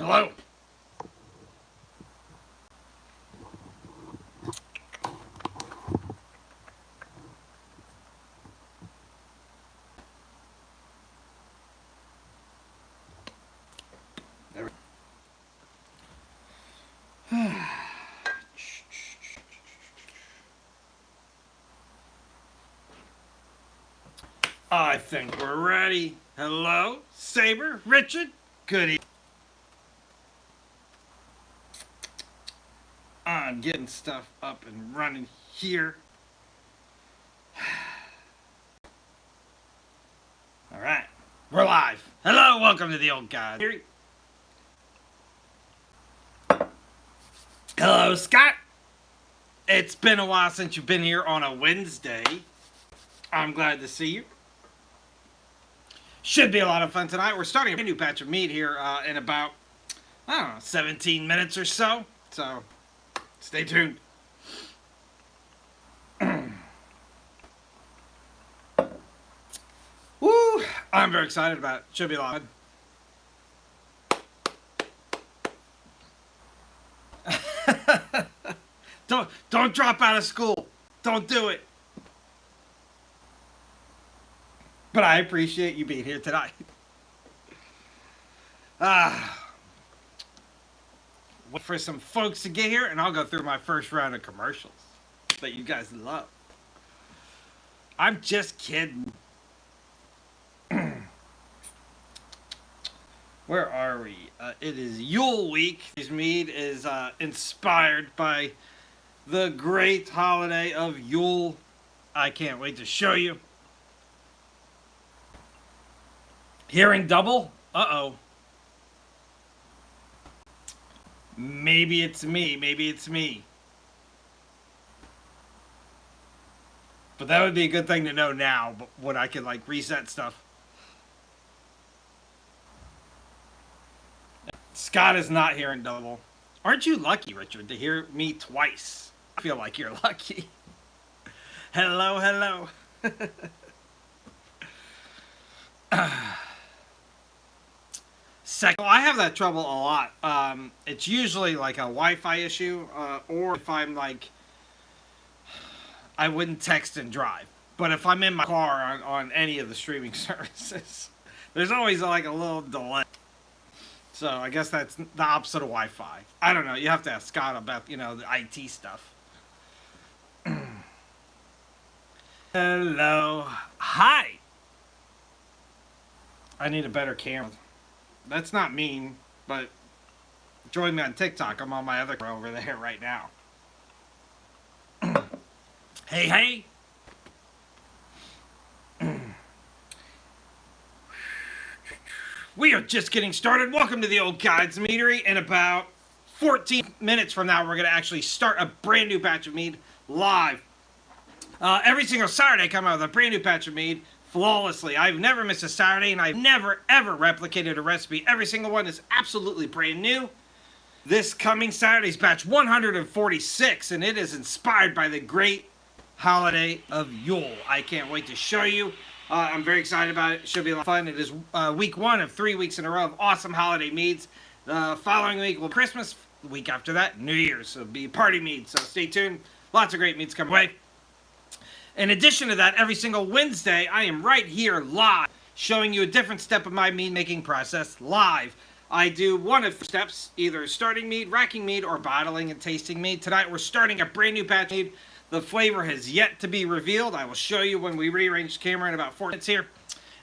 Hello. I think we're ready. Hello, Saber, Richard, good evening. I'm getting stuff up and running here. All right, we're live. Hello, welcome to the old guys. Hello, Scott. It's been a while since you've been here on a Wednesday. I'm glad to see you. Should be a lot of fun tonight. We're starting a new batch of mead here in about, 17 minutes or so. So, stay tuned. Woo! I'm very excited about it. Should be a lot of fun. Don't drop out of school. Don't do it. But I appreciate you being here tonight. Wait for some folks to get here, and I'll go through my first round of commercials that you guys love. I'm just kidding. Where are we? It is Yule week. This mead is inspired by the great holiday of Yule. I can't wait to show you. Hearing double? Uh-oh. Maybe it's me. Maybe it's me. But that would be a good thing to know now, when I can, like, reset stuff. Scott is not hearing double. Aren't you lucky, Richard, to hear me twice? I feel like you're lucky. Hello, hello. Second, I have that trouble a lot. It's usually like a Wi-Fi issue, or if I'm like, I wouldn't text and drive. But if I'm in my car on any of the streaming services, there's always like a little delay. So I guess that's the opposite of Wi-Fi. I don't know. You have to ask Scott about, the IT stuff. Hello. Hi. I need a better camera. That's not mean, but join me on TikTok. I'm on my other camera over there right now. Hey, hey. We are just getting started. Welcome to the Old Guides Meadery. In about 14 minutes from now, we're going to actually start a brand new batch of mead live. Every single Saturday, I come out with a brand new batch of mead flawlessly. I've never missed a Saturday, and I've never, ever replicated a recipe. Every single one is absolutely brand new. This coming Saturday's batch 146, and it is inspired by the great holiday of Yule. I can't wait to show you. I'm very excited about it. It should be a lot of fun. It is week 1 of 3 weeks in a row of awesome holiday meads. The following week will be Christmas. The week after that, New Year's. So it'll be party mead. So stay tuned. Lots of great meads coming away. In addition to that, every single Wednesday, I am right here live, showing you a different step of my mead making process live. I do one of the steps, either starting mead, racking mead, or bottling and tasting mead. Tonight, we're starting a brand new batch of mead. The flavor has yet to be revealed. I will show you when we rearrange the camera in about 4 minutes here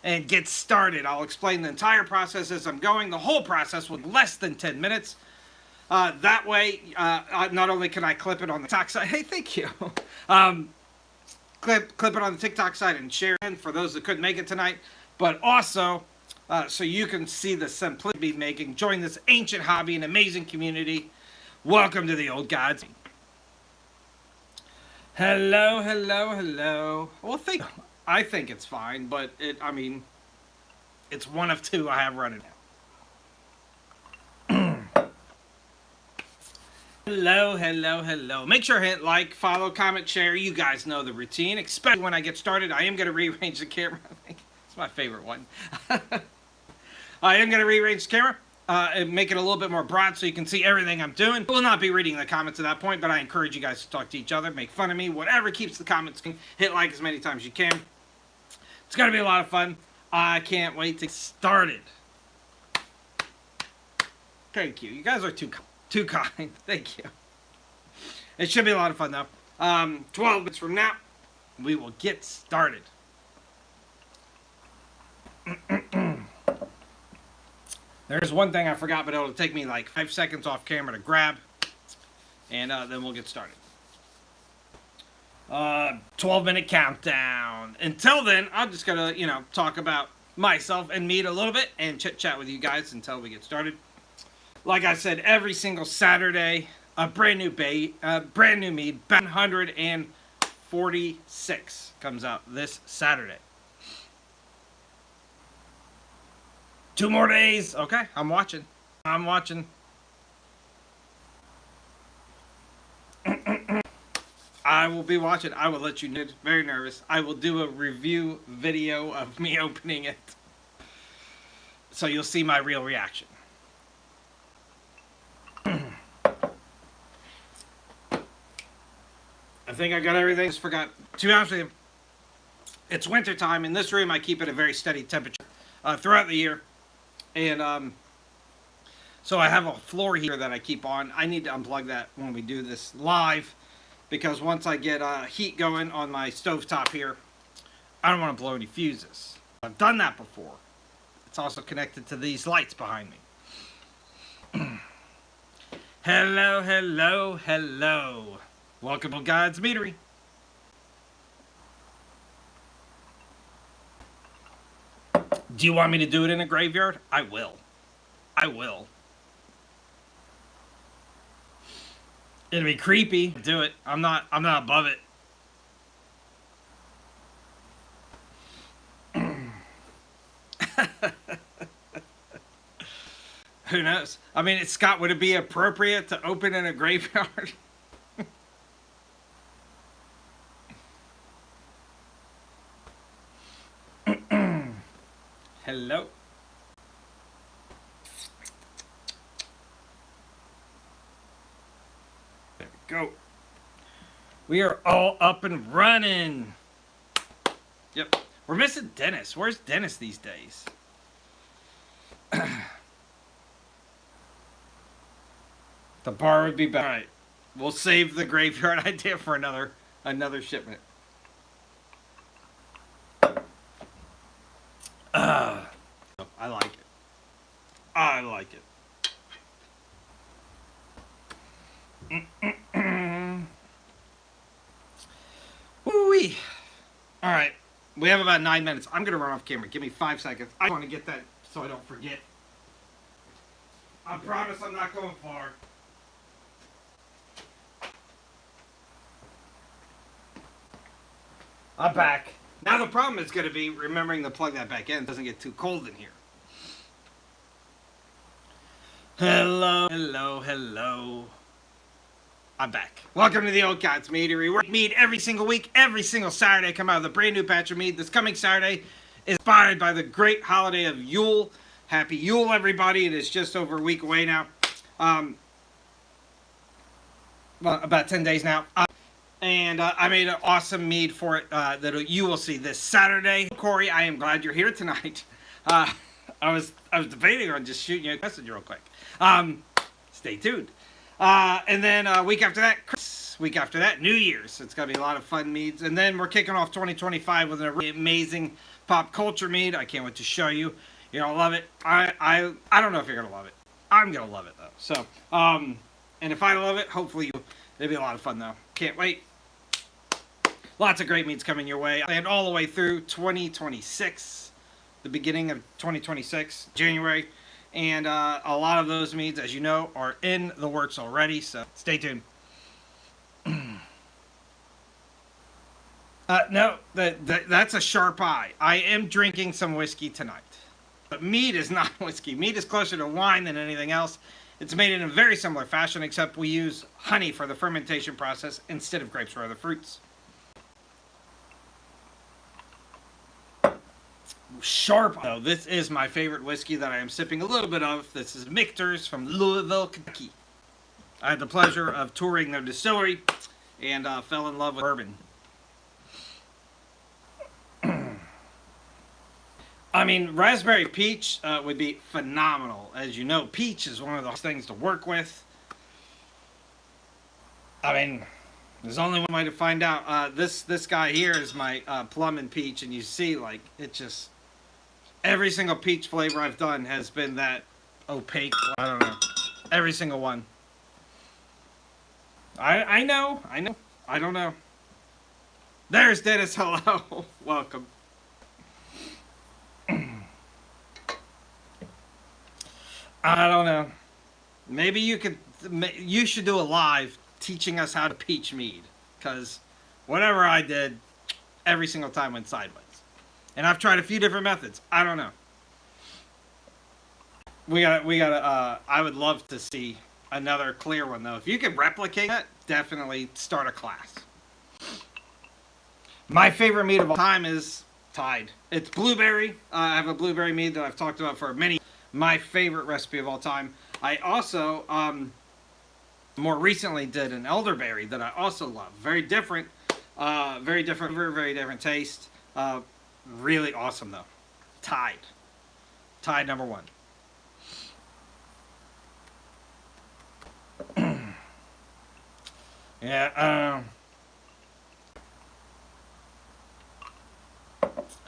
and get started. I'll explain the entire process as I'm going. The whole process with less than 10 minutes. That way, not only can I clip it on the TikTok side. Hey, thank you. Clip it on the TikTok side and share it for those that couldn't make it tonight. But also, so you can see the simplicity of making. Join this ancient hobby and amazing community. Welcome to the Old Gods. Hello, hello, hello. Well, I think it's fine, but it's one of 2 I have running now. Hello, hello, hello. Make sure to hit like, follow, comment, share. You guys know the routine, especially when I get started. I am going to rearrange the camera. It's my favorite one. I am going to rearrange the camera. and make it a little bit more broad so you can see everything I'm doing. I will not be reading the comments at that point, but I encourage you guys to talk to each other, make fun of me, whatever keeps the comments going. Hit like as many times as you can. It's going to be a lot of fun. I can't wait to get started. Thank you. You guys are too kind. Thank you. It should be a lot of fun, though. 12 minutes from now, we will get started. There's one thing I forgot, but it'll take me like 5 seconds off camera to grab. And then we'll get started. 12-minute countdown. Until then, I'm just going to, talk about myself and Mead a little bit and chit-chat with you guys until we get started. Like I said, every single Saturday, a brand new Mead, 146 comes out this Saturday. 2 more days. Okay, I'm watching. I will be watching. I will let you know. Very nervous. I will do a review video of me opening it. So you'll see my real reaction. I think I got everything. Just forgot. To be honest with you, it's winter time. In this room, I keep it a very steady temperature throughout the year. And so I have a floor heater that I keep on. I need to unplug that when we do this live, because once I get heat going on my stovetop here, I don't want to blow any fuses. I've done that before. It's also connected to these lights behind me. Hello, hello, hello. Welcome to God's Meadery. Do you want me to do it in a graveyard? I will. It'll be creepy. Do it. I'm not above it. Who knows? I mean, Scott, would it be appropriate to open in a graveyard? Hello. There we go. We are all up and running. Yep. We're missing Dennis. Where's Dennis these days? The bar would be better. All right. We'll save the graveyard idea for another shipment. I like it. I like it. Woo-wee. All right. We have about 9 minutes. I'm going to run off camera. Give me 5 seconds. I want to get that so I don't forget. I promise I'm not going far. I'm back. Now the problem is going to be remembering to plug that back in. It doesn't get too cold in here. Hello, hello, hello. I'm back. Welcome to the Old God's Meadery. We're Mead every single week, every single Saturday. Come out with a brand new batch of Mead. This coming Saturday is inspired by the great holiday of Yule. Happy Yule, everybody. It is just over a week away now. Well, about 10 days now. And I made an awesome Mead for it that you will see this Saturday. Corey, I am glad you're here tonight. I was debating on just shooting you a message real quick. Stay tuned. And then week after that, New Year's. It's going to be a lot of fun Meads. And then we're kicking off 2025 with a really amazing pop culture Mead. I can't wait to show you. You're going to love it. I don't know if you're going to love it. I'm going to love it, though. So, and if I love it, hopefully it'll be a lot of fun, though. Can't wait. Lots of great Meads coming your way. And all the way through 2026, the beginning of 2026, January. And a lot of those Meads, as you know, are in the works already, so stay tuned. No, that's a sharp eye. I am drinking some whiskey tonight. But Mead is not whiskey. Mead is closer to wine than anything else. It's made in a very similar fashion, except we use honey for the fermentation process instead of grapes or other fruits. sharp. So this is my favorite whiskey that I am sipping a little bit of. This is Michter's from Louisville, Kentucky. I had the pleasure of touring their distillery and fell in love with bourbon. I mean, raspberry peach would be phenomenal. As you know, peach is one of those things to work with. I mean, there's only one way to find out. This guy here is my plum and peach, and you see, like, it just... Every single peach flavor I've done has been that opaque. I don't know. Every single one. I know. I don't know. There's Dennis. Hello. Welcome. I don't know. Maybe you should do a live teaching us how to peach mead. Because whatever I did, every single time went sideways. And I've tried a few different methods. I don't know. We gotta, I would love to see another clear one, though. If you can replicate that, definitely start a class. My favorite mead of all time is Tide. It's blueberry. I have a blueberry mead that I've talked about for many. My favorite recipe of all time. I also, more recently did an elderberry that I also love. Very different, very different taste. Really awesome, though. Tide. Tide number one. Yeah,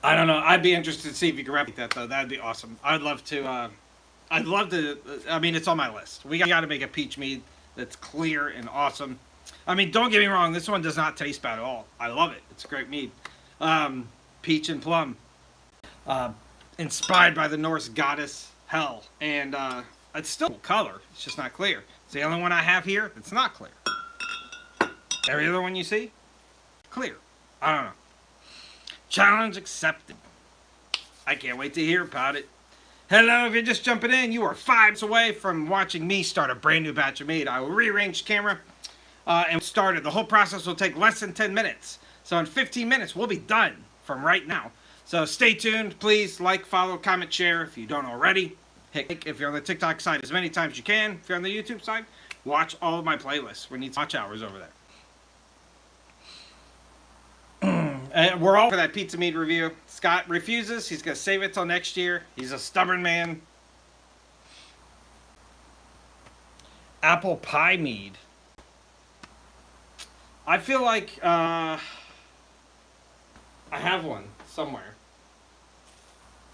I don't know. I'd be interested to see if you can replicate that, though. That'd be awesome. I'd love to, I mean, it's on my list. We got to make a peach mead that's clear and awesome. I mean, don't get me wrong. This one does not taste bad at all. I love it. It's a great mead. Peach and plum. Inspired by the Norse goddess Hel. And it's still color. It's just not clear. It's the only one I have here that's not clear. Every other one you see, clear. I don't know. Challenge accepted. I can't wait to hear about it. Hello, if you're just jumping in, you are 5 minutes away from watching me start a brand new batch of mead. I will rearrange the camera and start it. The whole process will take less than 10 minutes. So in 15 minutes, we'll be done from right now. So stay tuned. Please like, follow, comment, share if you don't already. Hit like if you're on the TikTok side as many times as you can. If you're on the YouTube side, watch all of my playlists. We need watch hours over there. We're all for that pizza mead review. Scott refuses. He's going to save it till next year. He's a stubborn man. Apple pie mead. I feel like I have one somewhere.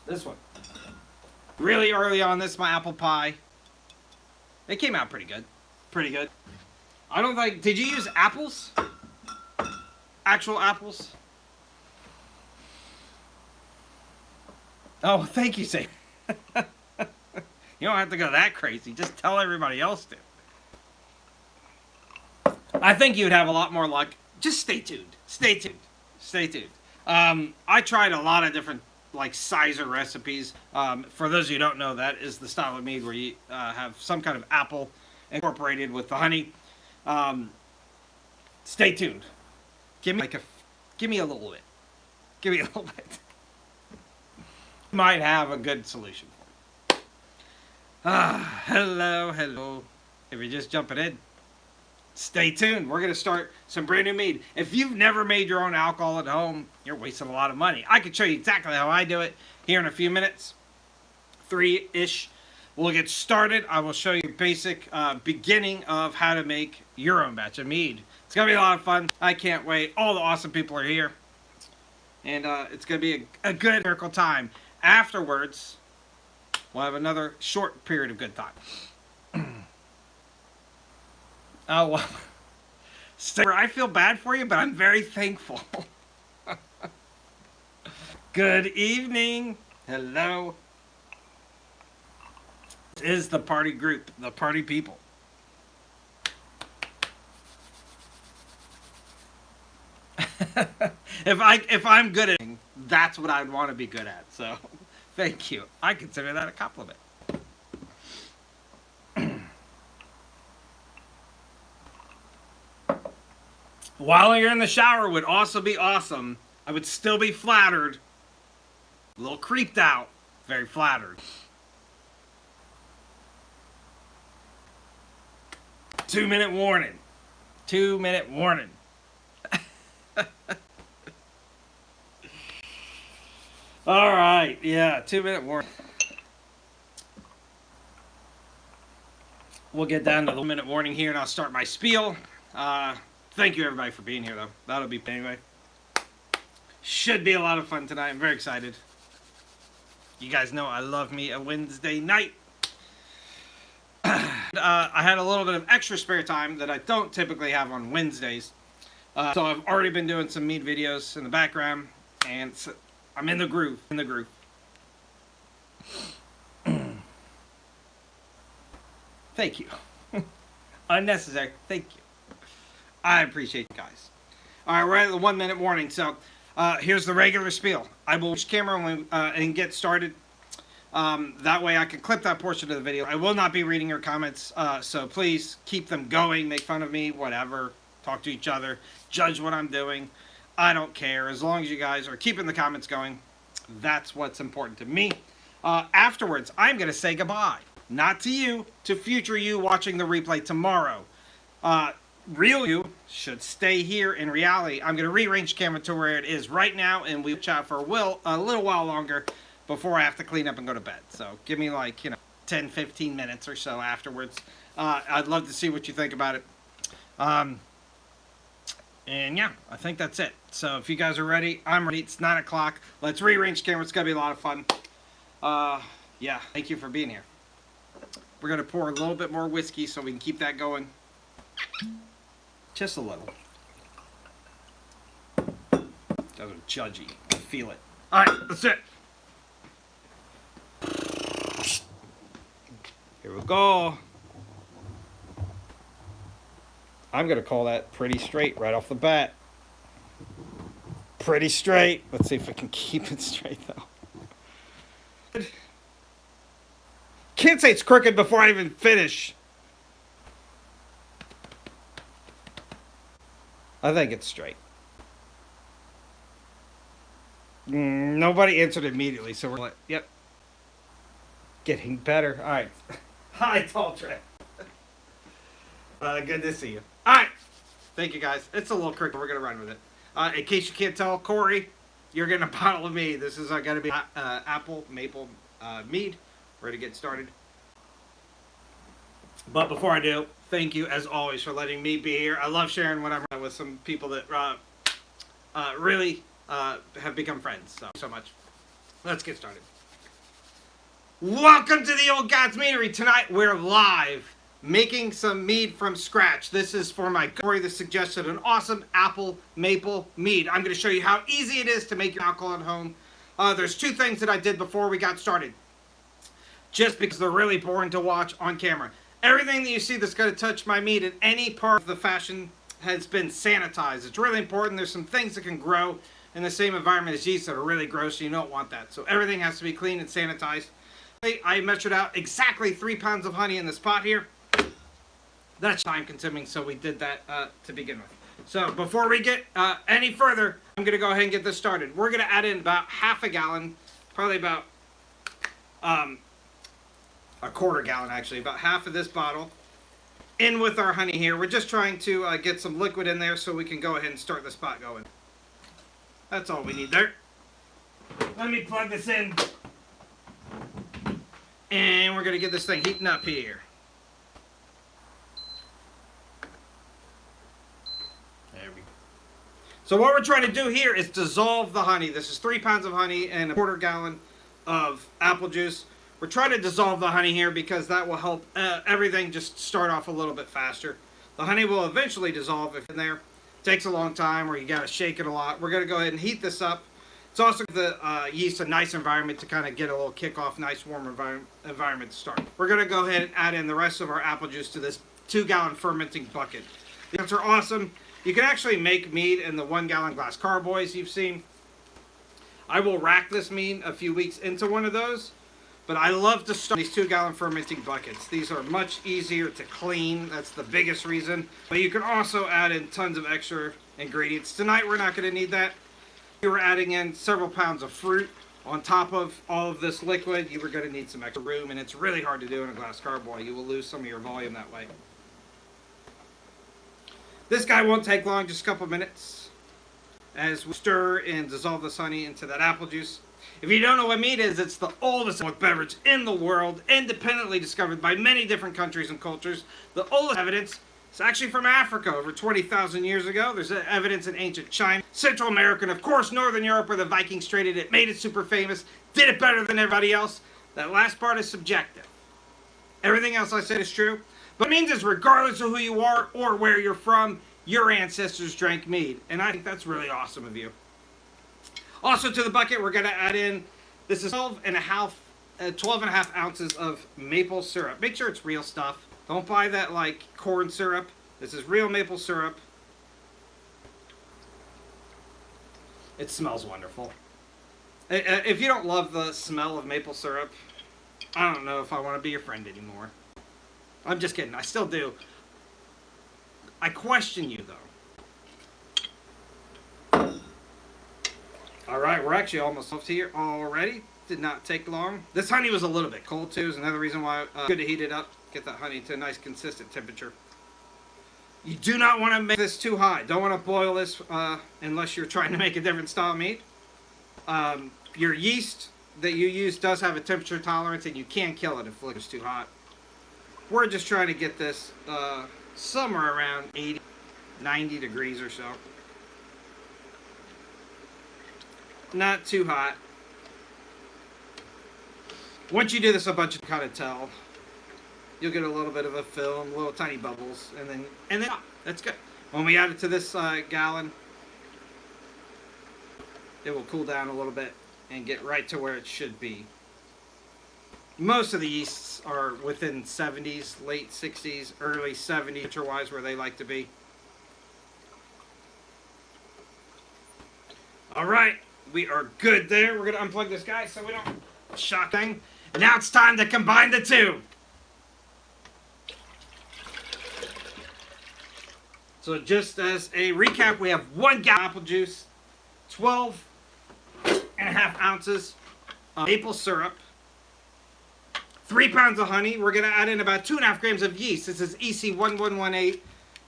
This one. Really early on this, my apple pie. It came out pretty good. Pretty good. I don't think... Did you use apples? Actual apples? Oh, thank you, Sam. You don't have to go that crazy. Just tell everybody else to. I think you'd have a lot more luck. Just stay tuned. Stay tuned. Stay tuned. I tried a lot of different, like, sizer recipes. For those of you who don't know, that is the style of mead where you have some kind of apple incorporated with the honey. Stay tuned. Give me a little bit. Give me a little bit. Might have a good solution for you. Hello. If you're just jumping in, stay tuned. We're going to start some brand new mead. If you've never made your own alcohol at home, you're wasting a lot of money. I can show you exactly how I do it here in a few minutes. 3-ish. We'll get started. I will show you basic beginning of how to make your own batch of mead. It's going to be a lot of fun. I can't wait. All the awesome people are here. And it's going to be a good miracle time. Afterwards, we'll have another short period of good time. Oh, well. I feel bad for you, but I'm very thankful. Good evening. Hello. This is the party group, the party people. If I'm good at it, that's what I'd want to be good at. So, thank you. I consider that a compliment. While you're in the shower would also be awesome. I would still be flattered A little creeped out. Very flattered. 2-minute warning. 2-minute warning. All right, yeah, 2-minute warning. We'll get down to the 1-minute warning here, and I'll start my spiel. Thank you, everybody, for being here, though. That'll be anyway. Should be a lot of fun tonight. I'm very excited. You guys know I love me a Wednesday night. I had a little bit of extra spare time that I don't typically have on Wednesdays. So I've already been doing some Mead videos in the background, and so I'm in the groove. Thank you. Unnecessary. Thank you. I appreciate you guys. All right, we're at the 1-minute warning. So here's the regular spiel. I will switch camera and get started. That way I can clip that portion of the video. I will not be reading your comments, so please keep them going. Make fun of me, whatever. Talk to each other. Judge what I'm doing. I don't care. As long as you guys are keeping the comments going, that's what's important to me. Afterwards, I'm going to say goodbye. Not to you, to future you watching the replay tomorrow. Real you should stay here in reality. I'm going to rearrange camera to where it is right now, and we'll chat for a little while longer before I have to clean up and go to bed. So give me 10, 15 minutes or so afterwards. I'd love to see what you think about it. And yeah, I think that's it. So if you guys are ready, I'm ready. It's 9 o'clock. Let's rearrange camera. It's going to be a lot of fun. Yeah, thank you for being here. We're going to pour a little bit more whiskey so we can keep that going. Just a little. Doesn't judgy. I feel it. All right, that's it. Here we go. I'm going to call that pretty straight right off the bat. Pretty straight. Let's see if I can keep it straight, though. Can't say it's crooked before I even finish. I think it's straight. Nobody answered immediately, so we're like, yep. Getting better. All right. Hi, Tall Trey. Good to see you. All right. Thank you, guys. It's a little crooked. We're going to run with it. In case you can't tell, Corey, you're getting a bottle of Mead. This is going to be apple maple Mead. Ready to get started. But before I do, thank you, as always, for letting me be here. I love sharing what I'm with some people that really have become friends. So much. Let's get started. Welcome to the Old God's Meadery. Tonight we're live making some mead from scratch. This is for my Corey that suggested an awesome apple maple mead. I'm going to show you how easy it is to make your alcohol at home. There's two things that I did before we got started, just because they're really boring to watch on camera. Everything that you see that's going to touch my meat in any part of the fashion has been sanitized. It's really important. There's some things that can grow in the same environment as yeast that are really gross, so you don't want that. So everything has to be clean and sanitized. I measured out exactly 3 pounds of honey in this pot here. That's time consuming, so we did that to begin with. So before we get any further, I'm going to go ahead and get this started. We're going to add in about half a gallon, probably about a quarter gallon actually, about half of this bottle in with our honey here. We're just trying to get some liquid in there so we can go ahead and start this pot going. That's all we need there. Let me plug this in. And we're going to get this thing heating up here. There we go. So what we're trying to do here is dissolve the honey. This is 3 pounds of honey and a quarter gallon of apple juice. We're trying to dissolve the honey here because that will help everything just start off a little bit faster. The honey will eventually dissolve if in there. It takes a long time or you got to shake it a lot. We're going to go ahead and heat this up. It's also the yeast a nice environment to kind of get a little kick-off, nice warm environment to start. We're going to go ahead and add in the rest of our apple juice to this 2-gallon fermenting bucket. These are awesome. You can actually make mead in the 1-gallon glass carboys you've seen. I will rack this mead a few weeks into one of those, but I love to start these 2-gallon fermenting buckets. These are much easier to clean. That's the biggest reason. But you can also add in tons of extra ingredients. Tonight we're not going to need that. We were adding in several pounds of fruit. On top of all of this liquid, you are going to need some extra room, and it's really hard to do in a glass carboy. You will lose some of your volume that way. This guy won't take long, just a couple minutes, as we stir and dissolve this honey into that apple juice. If you don't know what mead is, it's the oldest alcoholic beverage in the world, independently discovered by many different countries and cultures. The oldest evidence is actually from Africa, over 20,000 years ago. There's evidence in ancient China, Central America, and of course Northern Europe, where the Vikings traded it, made it super famous, did it better than everybody else. That last part is subjective. Everything else I said is true. But it means is regardless of who you are or where you're from, your ancestors drank mead. And I think that's really awesome of you. Also to the bucket, we're going to add in, this is 12 and a half ounces of maple syrup. Make sure it's real stuff. Don't buy that like corn syrup. This is real maple syrup. It smells wonderful. If you don't love the smell of maple syrup, I don't know if I want to be your friend anymore. I'm just kidding. I still do. I question you, though. Alright, we're actually almost up here already. Did not take long. This honey was a little bit cold, too. Is another reason why good to heat it up. Get that honey to a nice, consistent temperature. You do not want to make this too high. Don't want to boil this unless you're trying to make a different style of mead. Your yeast that you use does have a temperature tolerance, and you can kill it if the liquid's too hot. We're just trying to get this somewhere around 80, 90 degrees or so. Not too hot. Once you do this a bunch, you kind of tell. You'll get a little bit of a film, little tiny bubbles, and then that's good. When we add it to this gallon, it will cool down a little bit and get right to where it should be. Most of the yeasts are within 70s, late 60s, early 70s, temperature-wise, where they like to be. All right, we are good there. We're going to unplug this guy so we don't shock thing. And now it's time to combine the two. So just as a recap, we have 1 gallon of apple juice, 12.5 ounces of maple syrup, 3 pounds of honey. We're going to add in about 2.5 grams of yeast. This is EC1118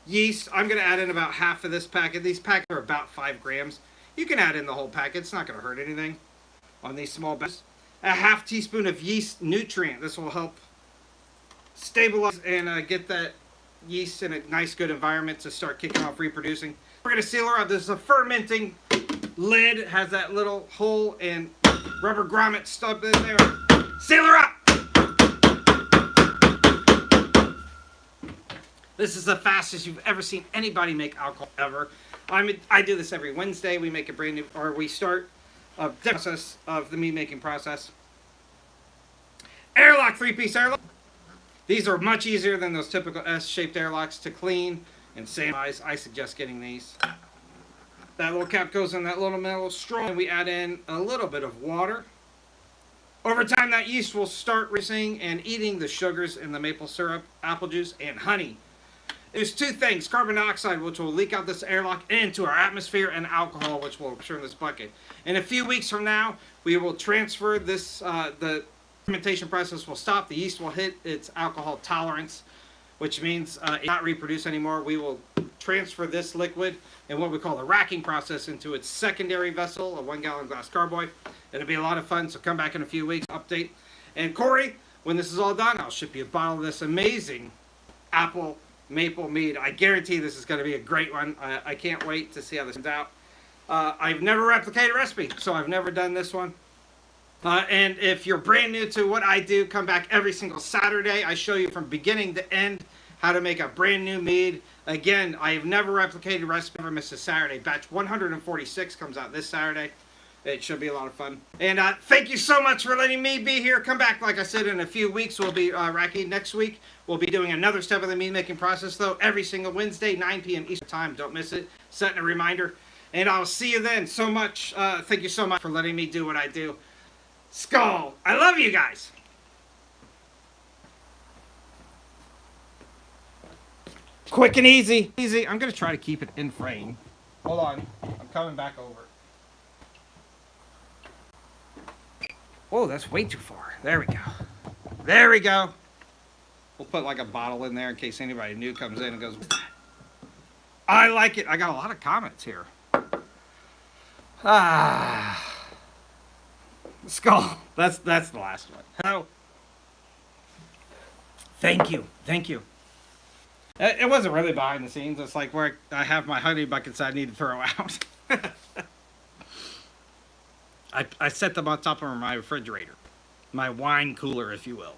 yeast. I'm going to add in about half of this packet. These packets are about 5 grams. You can add in the whole packet. It's not going to hurt anything on these small batches. A half teaspoon of yeast nutrient. This will help stabilize and get that yeast in a nice, good environment to start kicking off reproducing. We're going to seal her up. This is a fermenting lid. It has that little hole and rubber grommet stuff in there. Seal her up! This is the fastest you've ever seen anybody make alcohol ever. I do this every Wednesday. We make a brand new, or we start a process of the mead making process. Airlock 3-piece airlock. These are much easier than those typical S-shaped airlocks to clean and sanitize. I suggest getting these. That little cap goes in that little metal straw, and we add in a little bit of water. Over time, that yeast will start racing and eating the sugars in the maple syrup, apple juice, and honey. There's 2 things: carbon dioxide, which will leak out this airlock into our atmosphere, and alcohol, which will appear in this bucket. In a few weeks from now, we will transfer this, the fermentation process will stop. The yeast will hit its alcohol tolerance, which means it will not reproduce anymore. We will transfer this liquid in what we call the racking process into its secondary vessel, a 1-gallon glass carboy. It'll be a lot of fun, so come back in a few weeks, update. And Corey, when this is all done, I'll ship you a bottle of this amazing apple maple mead. I guarantee this is going to be a great one. I can't wait to see how this comes out. I've never replicated a recipe, so I've never done this one. And if you're brand new to what I do, come back every single Saturday. I show you from beginning to end how to make a brand new mead. Again, I have never replicated a recipe, never missed a Saturday. Batch 146 comes out this Saturday. It should be a lot of fun. And thank you so much for letting me be here. Come back, like I said, in a few weeks. We'll be racking next week. We'll be doing another step of the mead making process, though, every single Wednesday, 9 p.m. Eastern Time. Don't miss it. Setting a reminder. And I'll see you then. So much. Thank you so much for letting me do what I do. Skull. I love you guys. Quick and easy. Easy. I'm going to try to keep it in frame. Hold on. I'm coming back over. Oh, that's way too far. There we go. There we go. We'll put like a bottle in there in case anybody new comes in and goes, I like it. I got a lot of comments here. Skull. That's the last one. Hello. Thank you. Thank you. It wasn't really behind the scenes. It's like where I have my honey buckets I need to throw out. I set them on top of my refrigerator. My wine cooler, if you will.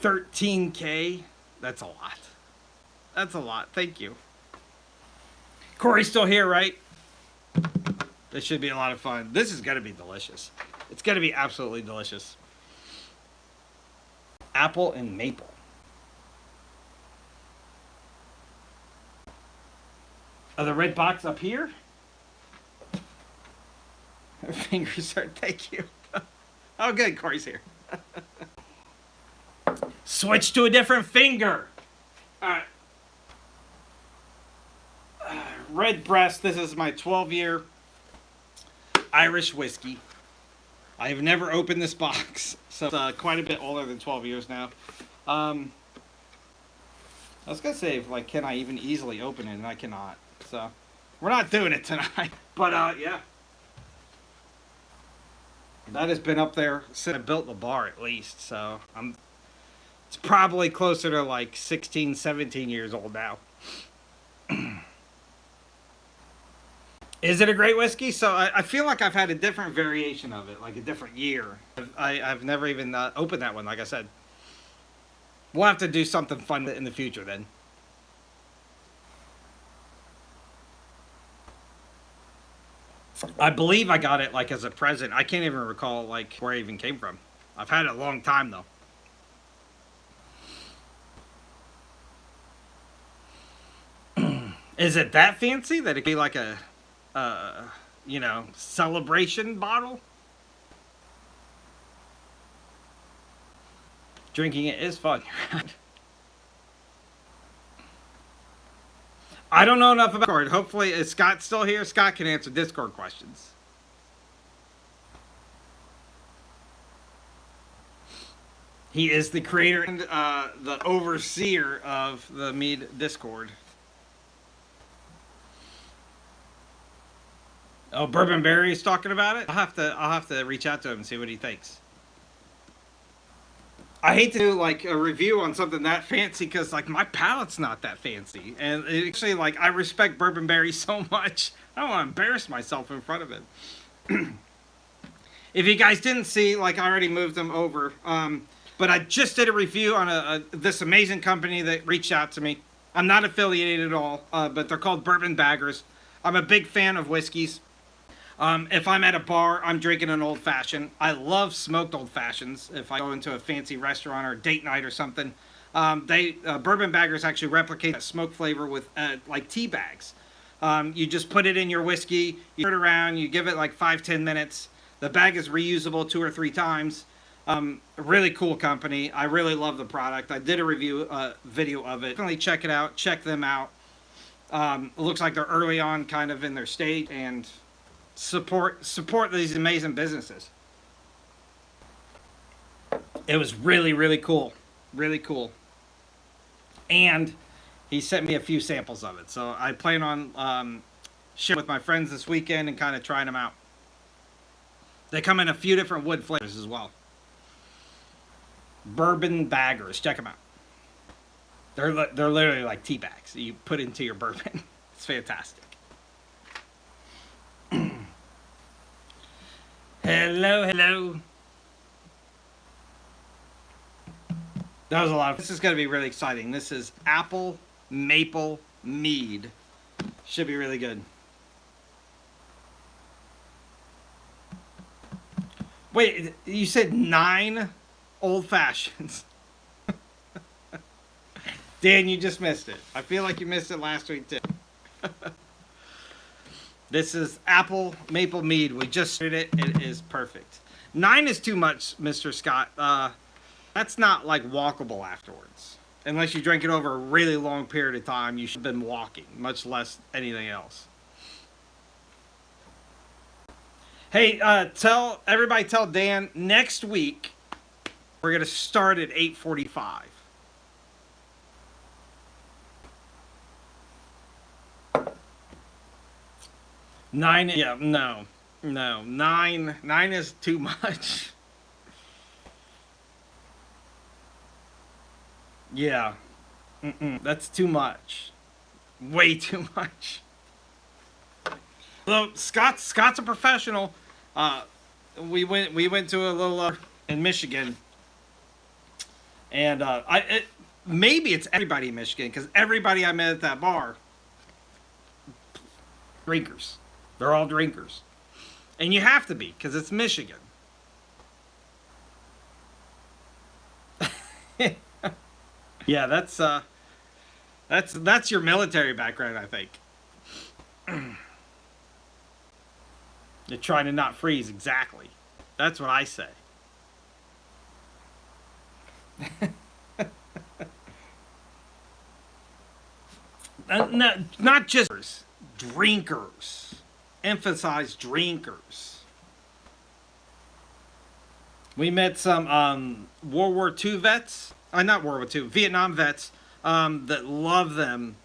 13K? That's a lot. That's a lot. Thank you. Corey's still here, right? This should be a lot of fun. This is going to be delicious. It's going to be absolutely delicious. Apple and maple. The red box up here? Fingers hurt. Thank you. Oh, good. Corey's here. Switch to a different finger. All right. Red Breast. This is my 12-year Irish whiskey. I have never opened this box, so it's quite a bit older than 12 years now. I was gonna say, like, can I even easily open it, and I cannot. So we're not doing it tonight. But yeah, that has been up there since I built the bar, at least. So it's probably closer to like 16, 17 years old now. Is it a great whiskey? So I feel like I've had a different variation of it, like a different year. I've never even opened that one, like I said. We'll have to do something fun in the future then. I believe I got it like as a present. I can't even recall like where it even came from. I've had it a long time though. Is it that fancy that it could be like a you know, celebration bottle? Drinking it is fun. I don't know enough about Discord. Hopefully, is Scott still here? Scott can answer Discord questions. He is the creator and the overseer of the Mead Discord. Oh, Bourbon Barry's talking about it. I'll have to reach out to him and see what he thinks. I hate to do like a review on something that fancy because like my palate's not that fancy, and actually like I respect Bourbon Barry so much. I don't want to embarrass myself in front of it. If you guys didn't see, like I already moved them over, but I just did a review on this amazing company that reached out to me. I'm not affiliated at all, but they're called Bourbon Baggers. I'm a big fan of whiskeys. If I'm at a bar, I'm drinking an old fashioned. I love smoked old fashions. If I go into a fancy restaurant or date night or something, Bourbon Baggers actually replicate that smoke flavor with like tea bags. You just put it in your whiskey, you turn it around, you give it like 5-10 minutes. The bag is reusable 2 or 3 times. Really cool company. I really love the product. I did a review video of it. Definitely check it out. Check them out. It looks like they're early on kind of in their stage, and support these amazing businesses. It was really, really cool. Really cool. And he sent me a few samples of it. So I plan on sharing with my friends this weekend and kind of trying them out. They come in a few different wood flavors as well. Bourbon Baggers. Check them out. They're literally like tea bags that you put into your bourbon. It's fantastic. Hello, hello. That was a lot. This is going to be really exciting. This is Apple Maple Mead. Should be really good. Wait, you said 9 old fashions. Dan, you just missed it. I feel like you missed it last week too. This is Apple Maple Mead. We just started it. It is perfect. 9 is too much, Mr. Scott. That's not like walkable afterwards. Unless you drink it over a really long period of time, you should have been walking, much less anything else. Hey, tell Dan next week we're gonna start at 8:45. Nine, yeah, no, no, nine is too much. Yeah, that's too much, way too much. Well, Scott's a professional. Uh, we went to a little in Michigan, and maybe it's everybody in Michigan because everybody I met at that bar, drinkers. They're all drinkers, and you have to be because it's Michigan. Yeah, that's your military background, I think. You're trying to not freeze, exactly. That's what I say. Not just drinkers. Emphasize drinkers. We met some World War II vets. Not World War II, Vietnam vets that love them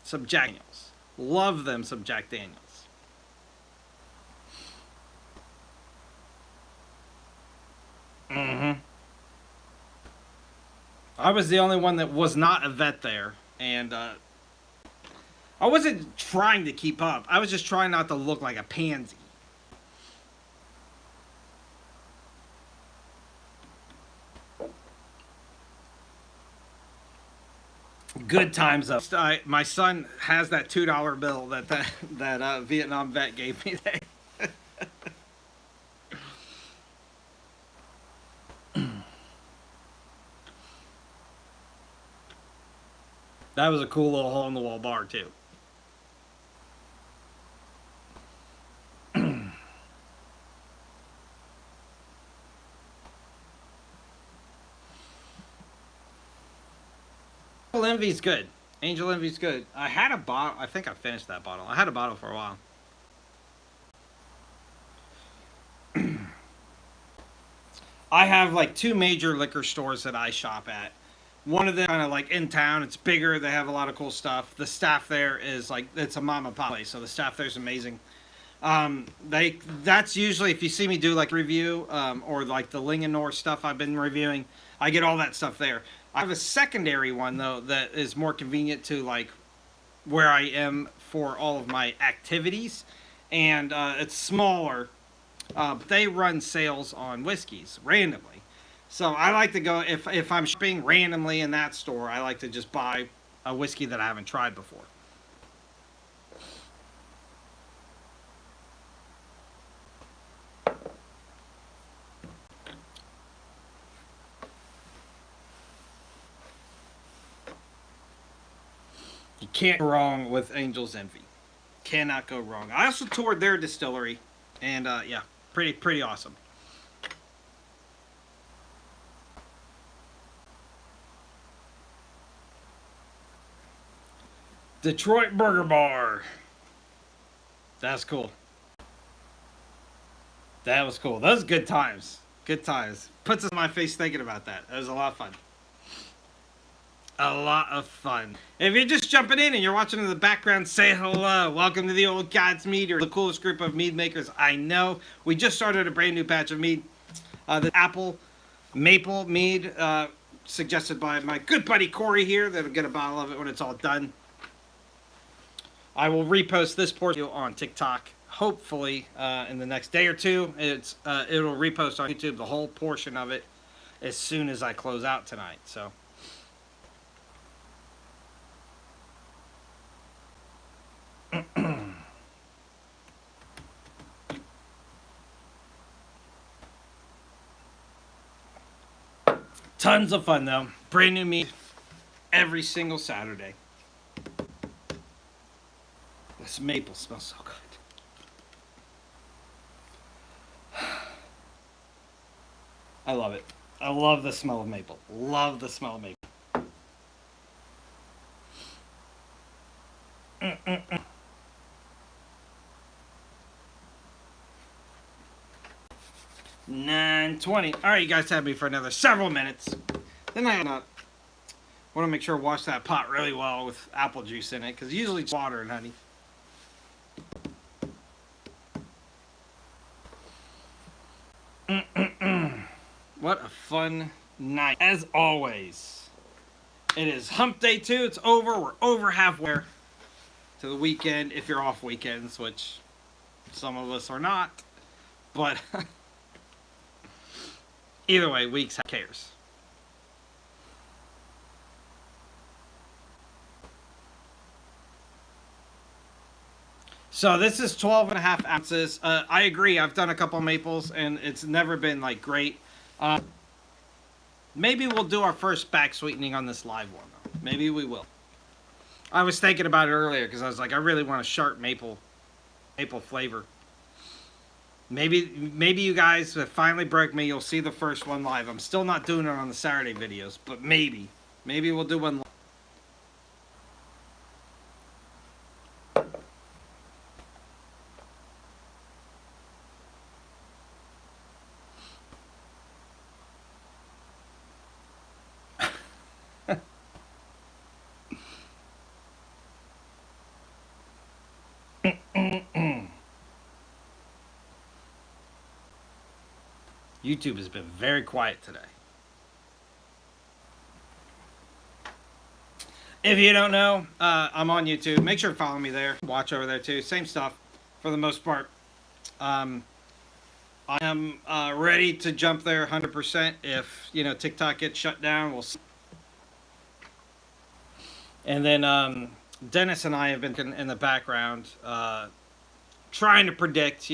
some Jack Daniels. Love them some Jack Daniels. Mm-hmm. I was the only one that was not a vet there, and I wasn't trying to keep up. I was just trying not to look like a pansy. Good times though. My son has that $2 bill that Vietnam vet gave me. That was a cool little hole in the wall bar too. Angel Envy's good. Angel Envy's good. I had a bottle. I think I finished that bottle. I had a bottle for a while. I have like two major liquor stores that I shop at. One of them kind of like in town. It's bigger. They have a lot of cool stuff. The staff there is like it's a mom and pop place, so the staff there is amazing. That's usually if you see me do like review or like the Linganore stuff I've been reviewing, I get all that stuff there. I have a secondary one though that is more convenient to like where I am for all of my activities, and it's smaller. But they run sales on whiskeys randomly, so I like to go if I'm shopping randomly in that store. I like to just buy a whiskey that I haven't tried before. You can't go wrong with Angel's Envy. Cannot go wrong. I also toured their distillery, and yeah, pretty awesome. Detroit Burger Bar. That's cool. That was cool. Those good times. Good times. Puts us in my face thinking about that. That was a lot of fun. A lot of fun. If you're just jumping in and you're watching in the background, say hello. Welcome to the Old Gods Mead, the coolest group of mead makers I know. We just started a brand new batch of mead. The apple maple mead, suggested by my good buddy Corey here. That'll get a bottle of it when it's all done. I will repost this portion on TikTok. Hopefully, in the next day or two, it'll repost on YouTube the whole portion of it as soon as I close out tonight. So. Tons of fun though. Brand new meat every single Saturday. This maple smells so good. I love it. I love the smell of maple. Love the smell of maple. 10:20. All right, you guys had me for another several minutes. Then I want to make sure I wash that pot really well with apple juice in it, because usually it's water and honey. What a fun night. As always, it is hump day 2. It's over. We're over halfway to the weekend, if you're off weekends, which some of us are not. But either way, weeks, who cares? So this is 12.5 ounces. I agree. I've done a couple maples, and it's never been like great. Maybe we'll do our first back sweetening on this live one, though. Maybe we will. I was thinking about it earlier because I was like, I really want a sharp maple flavor. Maybe you guys have finally broke me. You'll see the first one live. I'm still not doing it on the Saturday videos, but maybe we'll do one live. YouTube has been very quiet today. If you don't know, I'm on YouTube. Make sure to follow me there. Watch over there too. Same stuff for the most part. I am ready to jump there 100% if, TikTok gets shut down. We'll see. And then Dennis and I have been in the background trying to predict,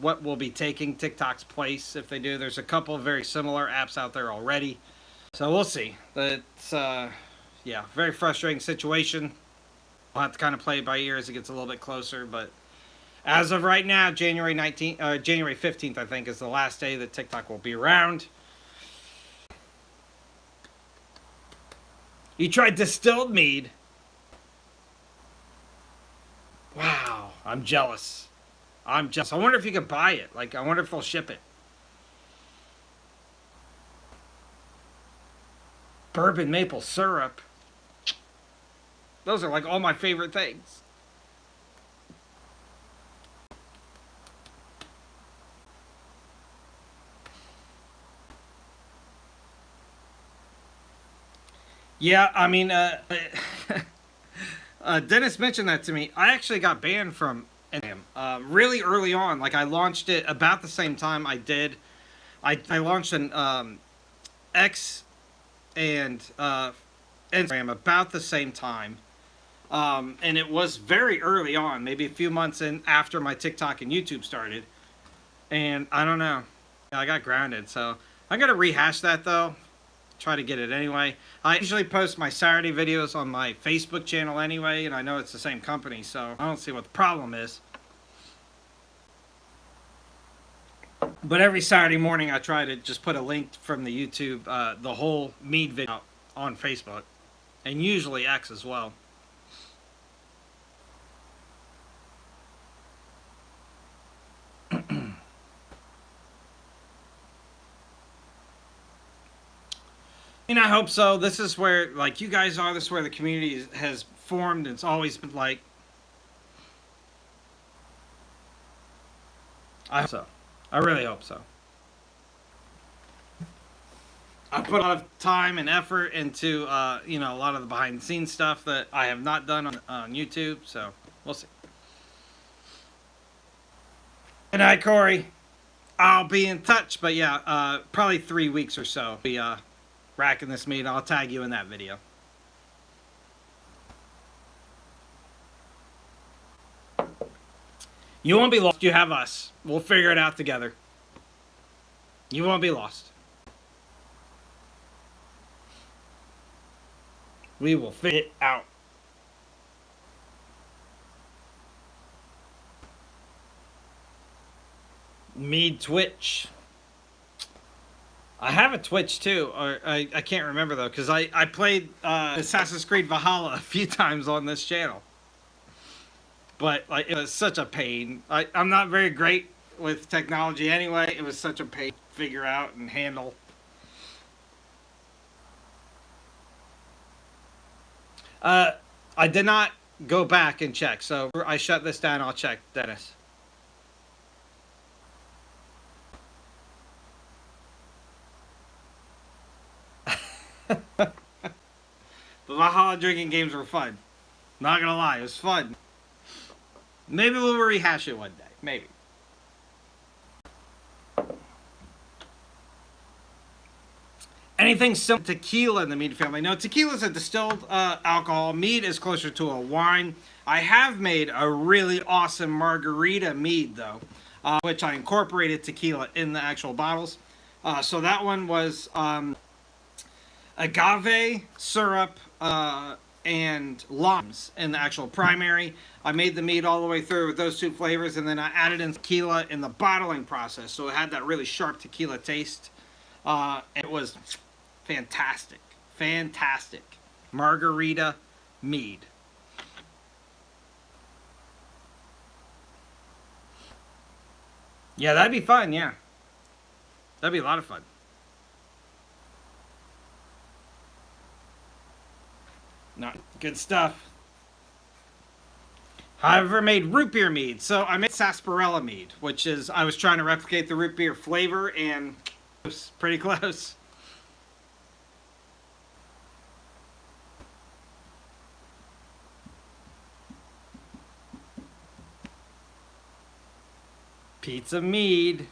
what will be taking TikTok's place if they do. There's a couple of very similar apps out there already. So we'll see. It's, very frustrating situation. We'll have to kind of play it by ear as it gets a little bit closer. But as of right now, January 15th, I think, is the last day that TikTok will be around. You tried distilled mead. Wow, I'm jealous. I wonder if you could buy it. I wonder if they'll ship it. Bourbon maple syrup. Those are all my favorite things. Yeah, I mean, Dennis mentioned that to me. I actually got banned from Instagram really early on. I launched it about the same time I did. I launched an X and Instagram about the same time. And it was very early on, maybe a few months in after my TikTok and YouTube started. And I don't know. I got grounded. So I'm going to rehash that, though. Try to get it anyway. I usually post my Saturday videos on my Facebook channel anyway, and I know it's the same company, so I don't see what the problem is. But every Saturday morning I try to just put a link from the YouTube, the whole Mead video on Facebook, and usually X as well. And I hope so. This is where, you guys are. This is where the community has formed. It's always been I hope so. I really hope so. I put a lot of time and effort into, a lot of the behind-the-scenes stuff that I have not done on YouTube. So, we'll see. Good night, Corey. I'll be in touch. But, yeah, probably 3 weeks or so. Be, racking this meat. I'll tag you in that video. You won't be lost. You have us. We'll figure it out together. You won't be lost. We will figure it out. Mead Twitch. I have a Twitch too, or I can't remember though, because I played Assassin's Creed Valhalla a few times on this channel. But it was such a pain. I'm not very great with technology anyway. It was such a pain figure out and handle. I did not go back and check, so I shut this down. I'll check, Dennis. The Valhalla drinking games were fun. Not gonna lie, it was fun. Maybe we'll rehash it one day. Maybe. Anything similar to tequila in the Mead family? No, tequila is a distilled alcohol. Mead is closer to a wine. I have made a really awesome margarita mead, though, which I incorporated tequila in the actual bottles. So that one was agave syrup and limes in the actual primary. I made the mead all the way through with those two flavors, and then I added in tequila in the bottling process, so it had that really sharp tequila taste. It was fantastic. Fantastic. Margarita mead. Yeah, that'd be fun, yeah. That'd be a lot of fun. Not good stuff. I ever made root beer mead. So I made sarsaparilla mead, which is, I was trying to replicate the root beer flavor, and it was pretty close. Pizza mead.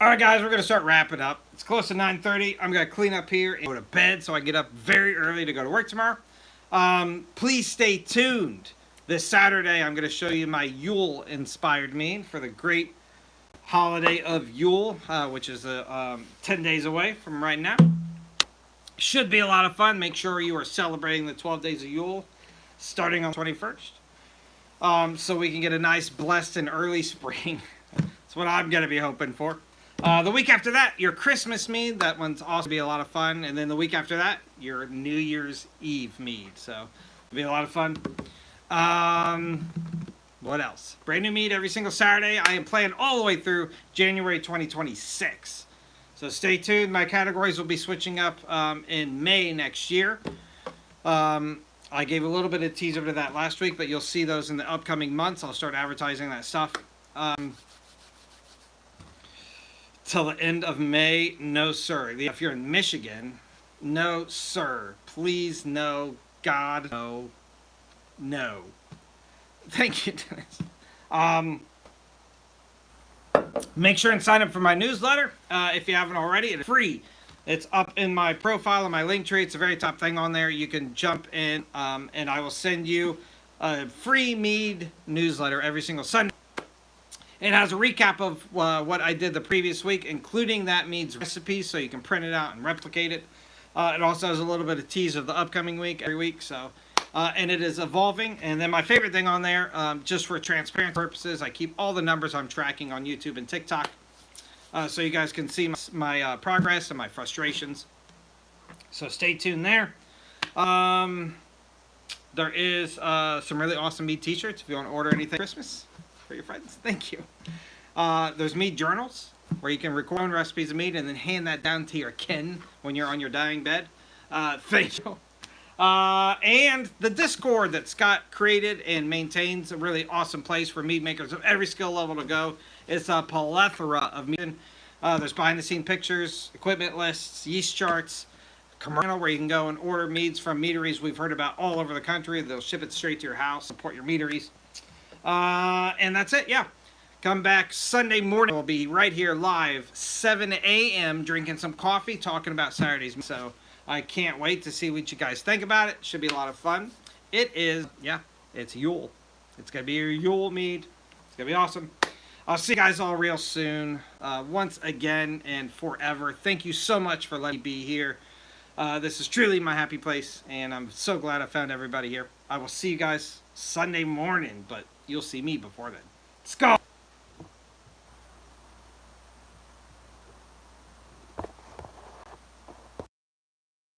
All right, guys, we're going to start wrapping up. It's close to 9:30. I'm going to clean up here and go to bed so I get up very early to go to work tomorrow. Please stay tuned. This Saturday, I'm going to show you my Yule-inspired mead for the great holiday of Yule, which is 10 days away from right now. Should be a lot of fun. Make sure you are celebrating the 12 days of Yule starting on the 21st. So we can get a nice, blessed, and early spring. That's what I'm going to be hoping for. The week after that, your Christmas mead. That one's also be a lot of fun. And then the week after that, your New Year's Eve mead. So it'll be a lot of fun. What else? Brand new mead every single Saturday. I am playing all the way through January 2026. So stay tuned. My categories will be switching up in May next year. I gave a little bit of teaser to that last week, but you'll see those in the upcoming months. I'll start advertising that stuff. Till the end of May, no sir. If you're in Michigan, no sir. Please, no. God, no. No. Thank you, Dennis. Make sure and sign up for my newsletter if you haven't already. It's free. It's up in my profile and my link tree. It's the very top thing on there. You can jump in, and I will send you a free Mead newsletter every single Sunday. It has a recap of what I did the previous week, including that Mead's recipe, so you can print it out and replicate it. It also has a little bit of tease of the upcoming week every week, so and it is evolving. And then my favorite thing on there, just for transparent purposes, I keep all the numbers I'm tracking on YouTube and TikTok, so you guys can see my progress and my frustrations. So stay tuned there. There is some really awesome Mead t-shirts if you want to order anything for Christmas for your friends. Thank you. There's Mead journals where you can record own recipes of mead and then hand that down to your kin when you're on your dying bed. Thank you. And the Discord that Scott created and maintains, a really awesome place for mead makers of every skill level to go. It's a plethora of mead. There's behind the scene pictures, equipment lists, yeast charts, commercial where you can go and order meads from meaderies we've heard about all over the country. They'll ship it straight to your house, support your meaderies. And that's it, yeah. Come back Sunday morning. We'll be right here live, 7 a.m., drinking some coffee, talking about Saturdays. So I can't wait to see what you guys think about it. Should be a lot of fun. It is, yeah, it's Yule. It's going to be your Yule mead. It's going to be awesome. I'll see you guys all real soon. Once again and forever, thank you so much for letting me be here. This is truly my happy place, and I'm so glad I found everybody here. I will see you guys Sunday morning, but you'll see me before then. Let's go!